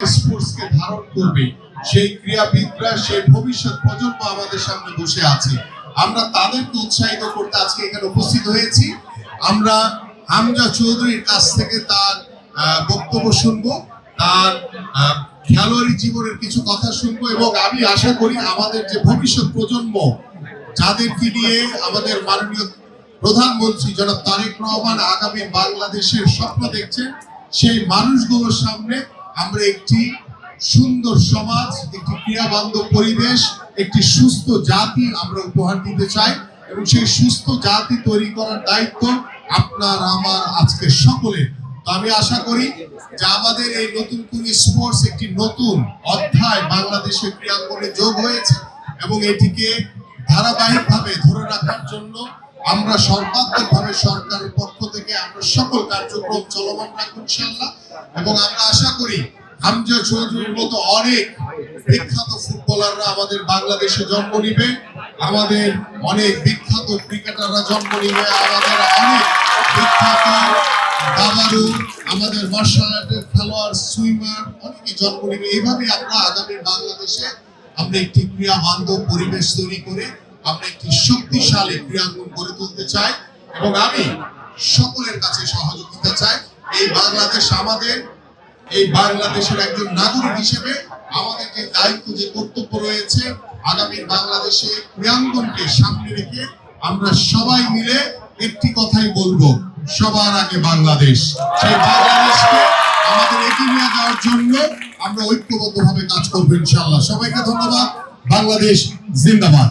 স্পোর্টসকে ধারণ করবে সেই ক্রীড়াবিদরা, সেই ভবিষ্যৎ প্রজন্ম আমাদের সামনে বসে আছে। আমরা তাদেরকে উৎসাহিত করতে আজকে এখানে উপস্থিত হয়েছি। আমরা হামজা চৌধুরীর কাছ থেকে তার বক্তব্য শুনবো, তার খেলোয়াড়ি জীবনের কিছু কথা শুনবো, এবং আমি আশা করি আমাদের যে ভবিষ্যৎ প্রজন্ম, যাদেরকে নিয়ে আমাদের মাননীয় প্রধানমন্ত্রী জনাব তারেক রহমান আগামী বাংলাদেশের স্বপ্ন দেখছেন, সেই মানুষগুলোর সামনে আমরা একটি সুন্দর সমাজ, একটি ক্রীড়া বান্ধব পরিবেশ, একটি সুস্থ জাতি আমরা উপহার দিতে চাই। এবং সেই সুস্থ জাতি তৈরি করার দায়িত্ব আপনার আমার আজকে সকলের। তো আমি আশা করি যে আমাদের এই নতুন কোন স্পোর্টস একটি নতুন অধ্যায় বাংলাদেশের ক্রীড়াঙ্গনে যোগ হয়েছে, এবং এটিকে ধারাবাহিকভাবে ধরে রাখার জন্য আমরা সর্বাত্মকভাবে সরকারের পক্ষ থেকে আমরা সকল কার্যক্রম চলমান রাখবো ইনশাআল্লাহ। এবং আমরা আশা করি হামজা চৌধুরীর মতো অনেক বিখ্যাত ফুটবলাররা আমাদের বাংলাদেশে জন্ম নিবে, আমাদের অনেক বিখ্যাত ক্রিকেটাররা জন্ম নিবে, আমাদের অনেক বিখ্যাত দাবাড়ু, আমাদের মার্শাল আর্টের খেলোয়াড়, সুইমার অনেকে জন্ম নিবে। এইভাবে আমরা আগামী বাংলাদেশে আমরা একটি ক্রীড়া বান্ধব পরিবেশ তৈরি করে আমরা একটি শক্তিশালী ক্রীড়াঙ্গন গড়ে তুলতে চাই। এবং আমি সকলের কাছে সহযোগিতা চাই। এই বাংলাদেশ আমাদের, এই বাংলাদেশের একজন নাগরিক হিসেবে আমাদের যে দায়িত্ব, যে কর্তব্য রয়েছে, আগামী বাংলাদেশে ক্রীড়াঙ্গনকে সামনে রেখে আমরা সবাই মিলে একটি কথাই বলবো, সবার আগে বাংলাদেশ। সেই বাংলাদেশকে আমাদের এগিয়ে নিয়ে যাওয়ার জন্য আমরা ঐক্যবদ্ধভাবে কাজ করবো ইনশাআল্লাহ। সবাইকে ধন্যবাদ। বাংলাদেশ জিন্দাবাদ।